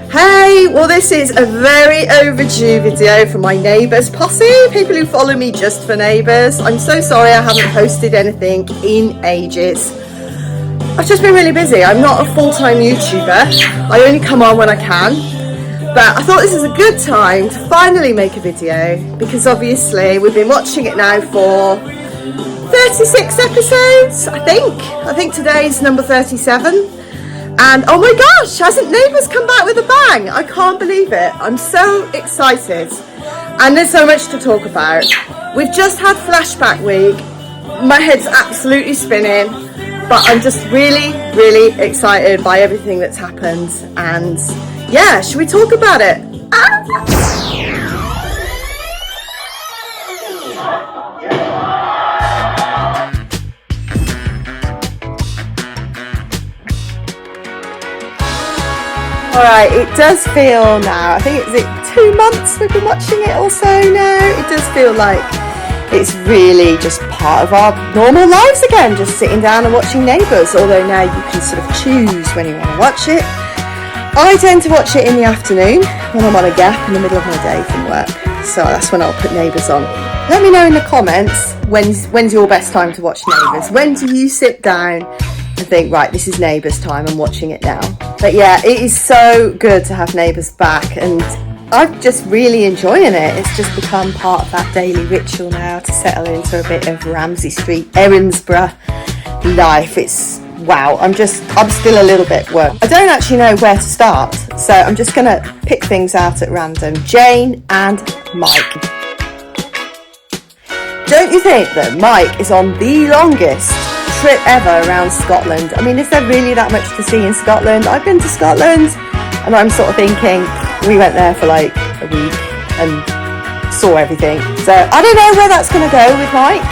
Hey, well this is a very overdue video for my Neighbours posse, people who follow me just for Neighbours. I'm so sorry I haven't posted anything in ages. I've just been really busy. I'm not a full-time YouTuber. I only come on when I can. But I thought this is a good time to finally make a video because obviously we've been watching it now for 36 episodes, I think today's number 37. And oh my gosh, hasn't Neighbours come back with a bang? I can't believe it. I'm so excited. And there's so much to talk about. We've just had Flashback week. My head's absolutely spinning. But I'm just really, really excited by everything that's happened. And yeah, should we talk about it? Alright, it does feel now, I think it's 2 months we've been watching it or so now. It does feel like it's really just part of our normal lives again, just sitting down and watching Neighbours, although now you can sort of choose when you want to watch it. I tend to watch it in the afternoon when I'm on a gap in the middle of my day from work, so that's when I'll put Neighbours on. Let me know in the comments when's your best time to watch Neighbours. When do you sit down and think, right, this is Neighbours time, I'm watching it now? But yeah, it is so good to have Neighbours back, and I'm just really enjoying it. It's just become part of that daily ritual now to settle into a bit of Ramsay Street, Erinsborough life. It's wow, I'm still a little bit worked. I don't actually know where to start, so I'm just gonna pick things out at random. Jane and Mike. Don't you think that Mike is on the longest trip ever around Scotland? I mean, is there really that much to see in Scotland? I've been to Scotland and I'm sort of thinking we went there for like a week and saw everything. So I don't know where that's going to go with Mike,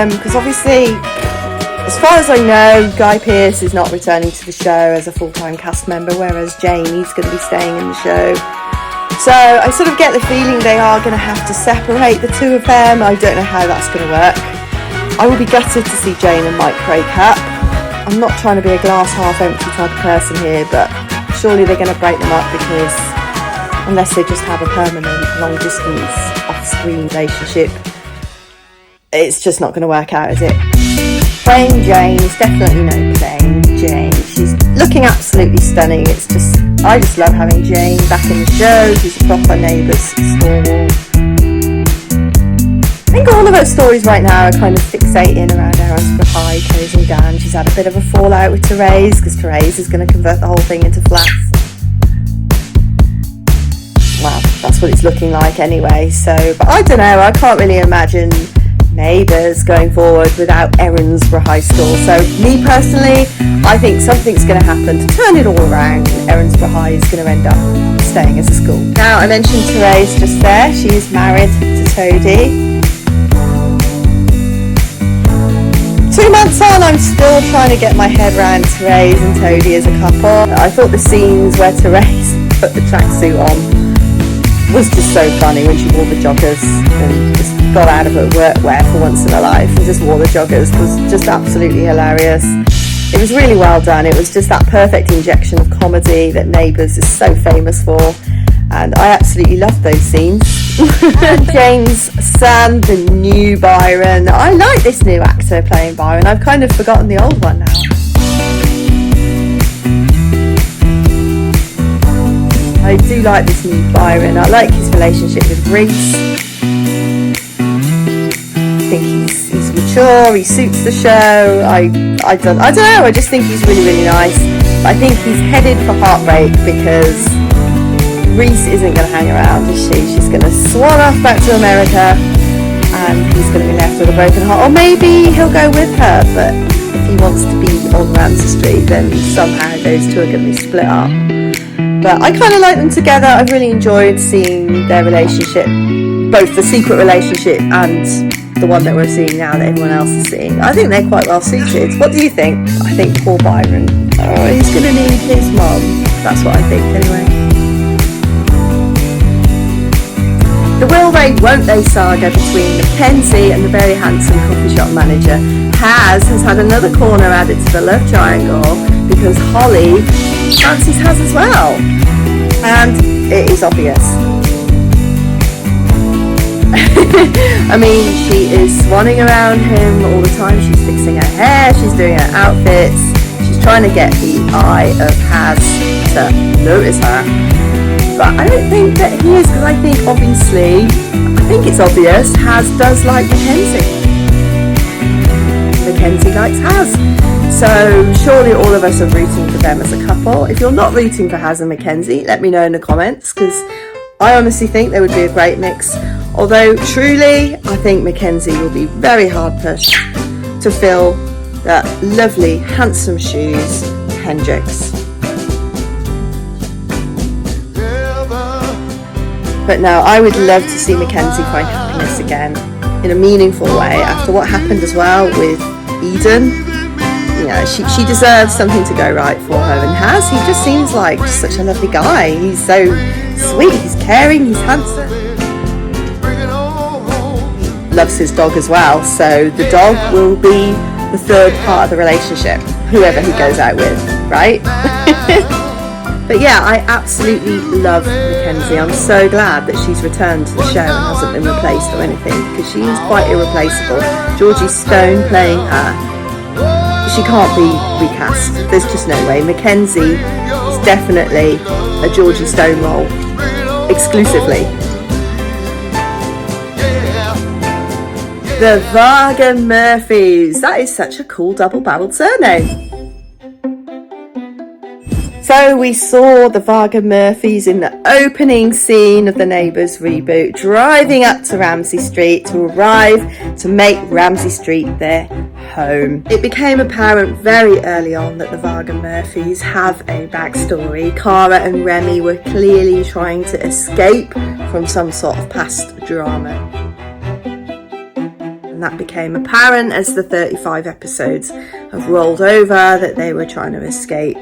because obviously, as far as I know, Guy Pearce is not returning to the show as a full-time cast member, whereas Jane is going to be staying in the show. So I sort of get the feeling they are going to have to separate the two of them. I don't know how that's going to work. I will be gutted to see Jane and Mike break up. I'm not trying to be a glass half empty type of person here, but surely they're going to break them up, because unless they just have a permanent long distance off-screen relationship, it's just not going to work out, is it? Plain Jane is definitely no plain Jane. She's looking absolutely stunning. I just love having Jane back in the show. She's a proper Neighbours stalwart. I think all of her stories right now are kind of fixating around Erinsborough High closing down. She's had a bit of a fallout with Therese, because Therese is going to convert the whole thing into flats. Well, that's what it's looking like anyway. So, but I don't know, I can't really imagine Neighbours going forward without Erinsborough High School. So me personally, I think something's going to happen to turn it all around, and Erinsborough High is going to end up staying as a school. Now, I mentioned Therese just there. She is married to Toadie. 2 months on, I'm still trying to get my head around Therese and Toadie as a couple. I thought the scenes where Therese put the tracksuit on was just so funny, when she wore the joggers and just got out of her workwear for once in her life and just wore the joggers. It was just absolutely hilarious. It was really well done. It was just that perfect injection of comedy that Neighbours is so famous for, and I absolutely loved those scenes. Jane's son, the new Byron. I like this new actor playing Byron. I've kind of forgotten the old one now. I do like this new Byron. I like his relationship with Reese. I think he's mature, he suits the show. I don't know, I just think he's really, really nice. I think he's headed for heartbreak, because Reese isn't going to hang around, is she? She's going to swan off back to America, and he's going to be left with a broken heart. Or maybe he'll go with her, but if he wants to be on Ramsay Street, then somehow those two are going to be split up. But I kind of like them together. I've really enjoyed seeing their relationship, both the secret relationship and the one that we're seeing now that everyone else is seeing. I think they're quite well suited. What do you think? I think poor Byron, he's going to need his mum. That's what I think anyway. The will they, won't they saga between Mackenzie and the very handsome coffee shop manager has had another corner added to the love triangle. because Holly fancies Haz as well, and it is obvious. I mean, she is swanning around him all the time. She's fixing her hair, she's doing her outfits, she's trying to get the eye of Haz to notice her. But I don't think that he is, because I think it's obvious Haz does like Mackenzie. Mackenzie likes Haz. So surely all of us are rooting for them as a couple. If you're not rooting for Haz and Mackenzie, let me know in the comments, because I honestly think they would be a great mix. Although truly, I think Mackenzie will be very hard pushed to fill that lovely, handsome shoes of Hendrix. But no, I would love to see Mackenzie find happiness again in a meaningful way after what happened as well with Eden. You know, she deserves something to go right for her, and Haz, he just seems like such a lovely guy. He's so sweet, he's caring, he's handsome. He loves his dog as well, so the dog will be the third part of the relationship, whoever he goes out with, right? But yeah, I absolutely love Mackenzie. I'm so glad that she's returned to the show and hasn't been replaced or anything, because she is quite irreplaceable. Georgie Stone playing her, she can't be recast. There's just no way. Mackenzie is definitely a Georgie Stone role, exclusively. The Varga-Murphys. That is such a cool double-barreled surname. So we saw the Varga-Murphys in the opening scene of the NEIGHBOURS reboot, driving up to Ramsay Street to arrive to make Ramsay Street their home. It became apparent very early on that the Varga-Murphys have a backstory. Cara and Remy were clearly trying to escape from some sort of past drama. And that became apparent as the 35 episodes have rolled over, that they were trying to escape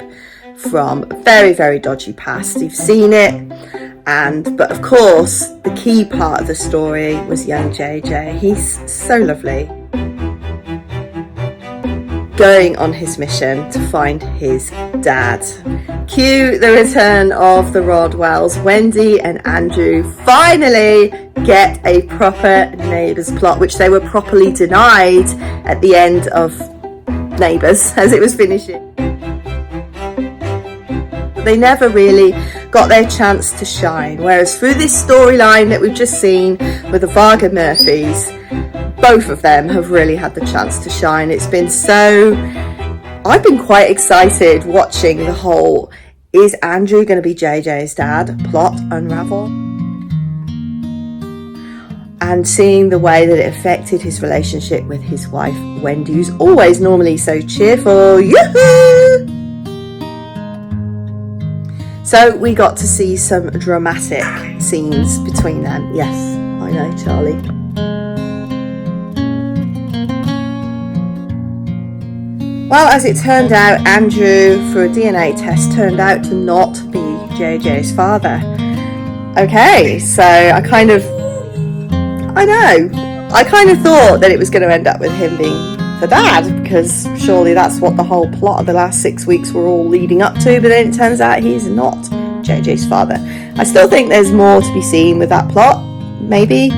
from a very, very dodgy past. You've seen it, but of course the key part of the story was young JJ. He's so lovely, going on his mission to find his dad. Cue the return of the Rodwells. Wendy and Andrew finally get a proper NEIGHBOURS plot, which they were properly denied at the end of NEIGHBOURS as it was finishing. They never really got their chance to shine, whereas through this storyline that we've just seen with the Varga-Murphys, both of them have really had the chance to shine. It's been so... I've been quite excited watching the whole "is Andrew going to be JJ's dad" plot unravel, and seeing the way that it affected his relationship with his wife Wendy, who's always normally so cheerful. Yoo-hoo! So we got to see some dramatic scenes between them. Yes, I know, Charlie. Well, as it turned out, Andrew, for a DNA test, turned out to not be JJ's father. Okay, so I kind of thought that it was going to end up with him being the dad, because surely that's what the whole plot of the last 6 weeks were all leading up to, but then it turns out he's not JJ's father. I still think there's more to be seen with that plot, maybe.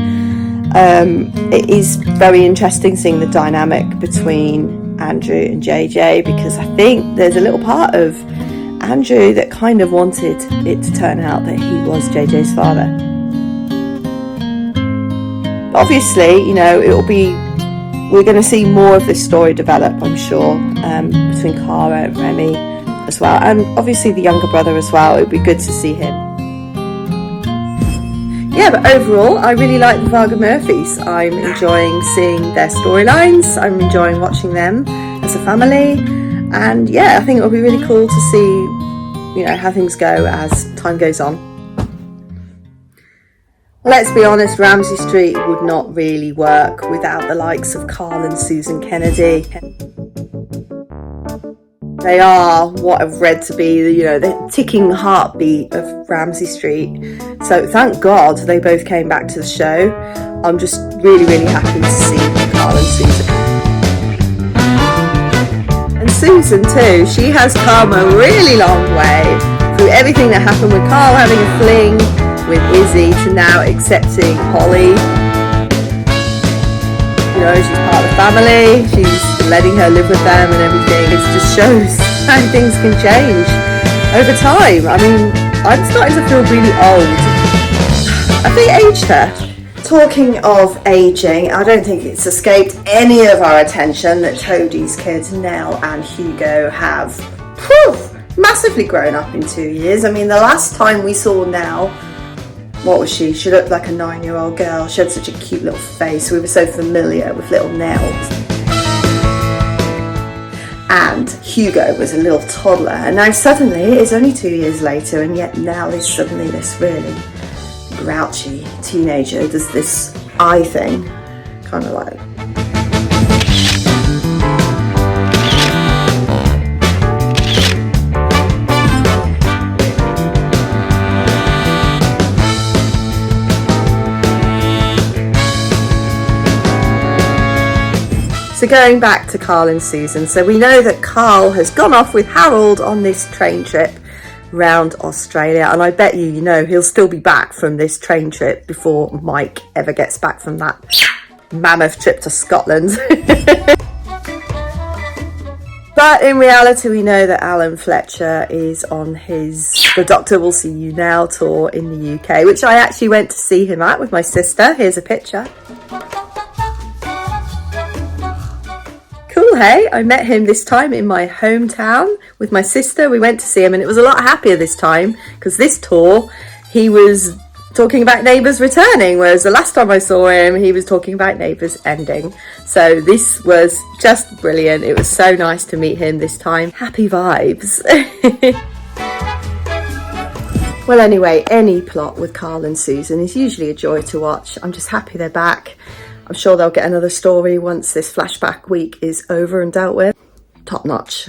It is very interesting seeing the dynamic between Andrew and JJ, because I think there's a little part of Andrew that kind of wanted it to turn out that he was JJ's father. But obviously, you know, we're going to see more of this story develop, I'm sure, between Cara and Remy as well, and obviously the younger brother as well. It would be good to see him. Yeah, but overall, I really like the Varga-Murphys. I'm enjoying seeing their storylines. I'm enjoying watching them as a family, and yeah, I think it'll be really cool to see, you know, how things go as time goes on. Let's be honest, Ramsay Street would not really work without the likes of Carl and Susan Kennedy. They are what I've read to be, you know, the ticking heartbeat of Ramsay Street. So thank God they both came back to the show. I'm just really, really happy to see Carl and Susan. And Susan too. She has come a really long way through everything that happened with Carl having a fling with Izzy to now accepting Holly. You know, she's part of the family. She's letting her live with them and everything. It just shows how things can change over time. I mean, I'm starting to feel really old. Have they aged her? Talking of ageing, I don't think it's escaped any of our attention that Toadie's kids, Nell and Hugo, have massively grown up in 2 years. I mean, the last time we saw Nell, what was she? She looked like a 9-year-old girl. She had such a cute little face. We were so familiar with little Nell. And Hugo was a little toddler. And now suddenly, it's only 2 years later, and yet Nell is suddenly this really grouchy teenager, does this eye thing, kind of like. So going back to Carl and Susan, so we know that Carl has gone off with Harold on this train trip round Australia, and I bet you know he'll still be back from this train trip before Mike ever gets back from that mammoth trip to Scotland. But in reality, we know that Alan Fletcher is on his The Doctor Will See You Now tour in the UK, which I actually went to see him at with my sister. Here's a picture. Cool, hey? I met him this time in my hometown with my sister. We went to see him and it was a lot happier this time because this tour he was talking about Neighbours returning, whereas the last time I saw him he was talking about Neighbours ending. So this was just brilliant. It was so nice to meet him this time. Happy vibes. Well, anyway, any plot with Carl and Susan is usually a joy to watch. I'm just happy they're back. I'm sure they'll get another story once this flashback week is over and dealt with. Top notch.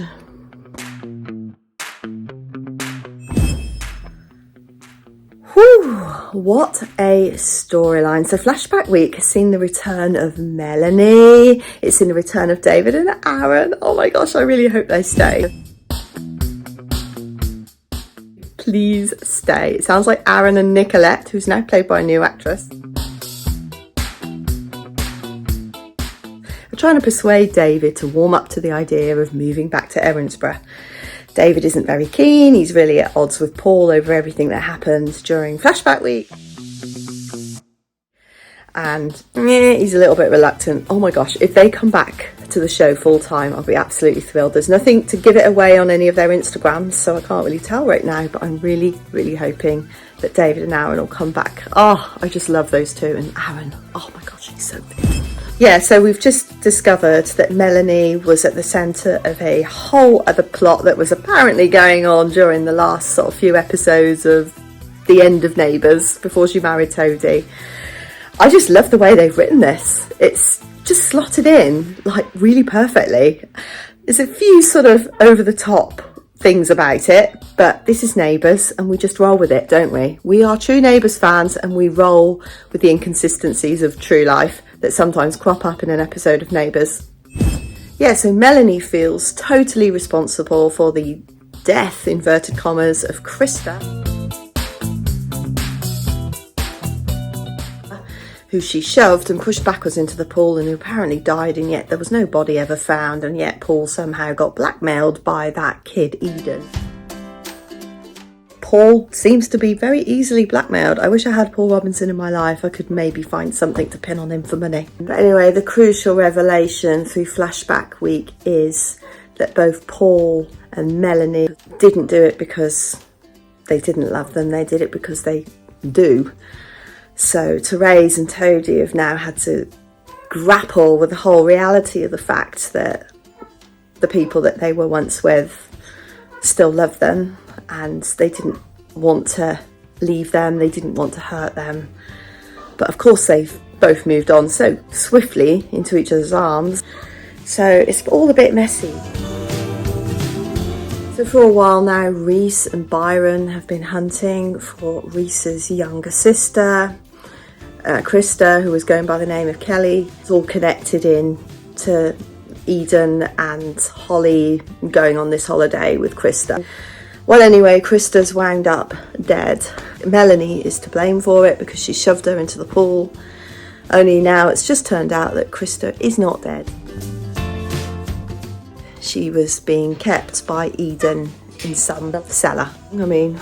Whew, what a storyline. So flashback week has seen the return of Melanie. It's seen the return of David and Aaron. Oh my gosh, I really hope they stay. Please stay. It sounds like Aaron and Nicolette, who's now played by a new actress, trying to persuade David to warm up to the idea of moving back to Erinsborough. David isn't very keen. He's really at odds with Paul over everything that happens during flashback week. And he's a little bit reluctant. Oh my gosh, if they come back to the show full time, I'll be absolutely thrilled. There's nothing to give it away on any of their Instagrams, so I can't really tell right now, but I'm really, really hoping that David and Aaron will come back. Oh, I just love those two. And Aaron, oh my gosh, he's so fit. Yeah, so we've just discovered that Melanie was at the centre of a whole other plot that was apparently going on during the last sort of few episodes of the end of Neighbours before she married Toadie. I just love the way they've written this. It's just slotted in like really perfectly. There's a few sort of over the top things about it, but this is Neighbours and we just roll with it, don't we? We are true Neighbours fans and we roll with the inconsistencies of true life that sometimes crop up in an episode of Neighbours. Yeah, so Melanie feels totally responsible for the death, inverted commas, of Krista, who she shoved and pushed backwards into the pool and who apparently died, and yet there was no body ever found, and yet Paul somehow got blackmailed by that kid Eden. Paul seems to be very easily blackmailed. I wish I had Paul Robinson in my life. I could maybe find something to pin on him for money. But anyway, the crucial revelation through flashback week is that both Paul and Melanie didn't do it because they didn't love them. They did it because they do. So Therese and Toadie have now had to grapple with the whole reality of the fact that the people that they were once with still love them, and they didn't want to leave them, they didn't want to hurt them. But of course they've both moved on so swiftly into each other's arms, so it's all a bit messy. So for a while now, Reese and Byron have been hunting for Reese's younger sister, Krista, who was going by the name of Kelly. It's all connected in to Eden and Holly going on this holiday with Krista. Well, anyway, Krista's wound up dead. Melanie is to blame for it because she shoved her into the pool. Only now it's just turned out that Krista is not dead. She was being kept by Eden in some cellar. I mean,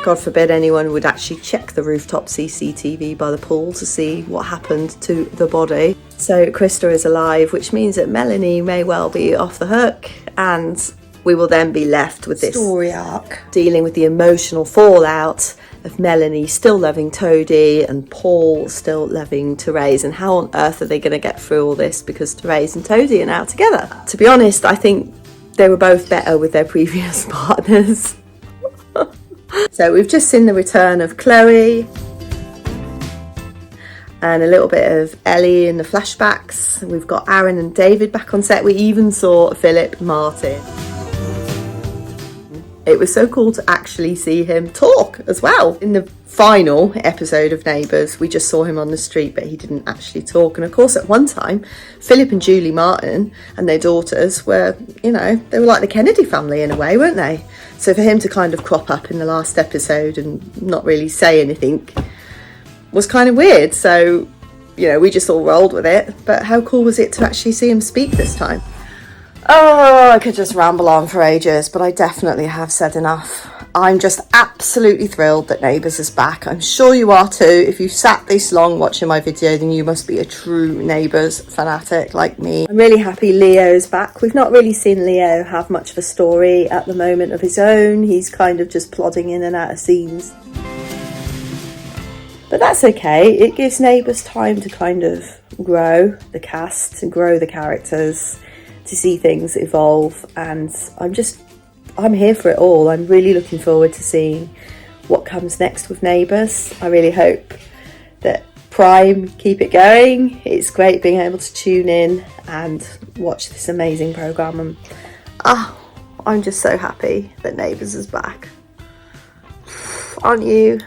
God forbid anyone would actually check the rooftop CCTV by the pool to see what happened to the body. So Krista is alive, which means that Melanie may well be off the hook, and we will then be left with this story arc dealing with the emotional fallout of Melanie still loving Toadie and Paul still loving Therese, and how on earth are they going to get through all this because Therese and Toadie are now together. To be honest, I think they were both better with their previous partners. So we've just seen the return of Chloe and a little bit of Ellie in the flashbacks. We've got Aaron and David back on set. We even saw Philip Martin. It was so cool to actually see him talk as well. In the final episode of Neighbours, we just saw him on the street, but he didn't actually talk. And of course, at one time, Philip and Julie Martin and their daughters were, you know, they were like the Kennedy family in a way, weren't they? So for him to kind of crop up in the last episode and not really say anything was kind of weird. So, you know, we just all rolled with it. But how cool was it to actually see him speak this time? Oh, I could just ramble on for ages, but I definitely have said enough. I'm just absolutely thrilled that Neighbours is back. I'm sure you are too. If you've sat this long watching my video, then you must be a true Neighbours fanatic like me. I'm really happy Leo's back. We've not really seen Leo have much of a story at the moment of his own. He's kind of just plodding in and out of scenes. But that's okay. It gives Neighbours time to kind of grow the cast and grow the characters, to see things evolve, and I'm here for it all. I'm really looking forward to seeing what comes next with Neighbours. I really hope that Prime keep it going. It's great being able to tune in and watch this amazing programme, and I'm just so happy that Neighbours is back. Aren't you?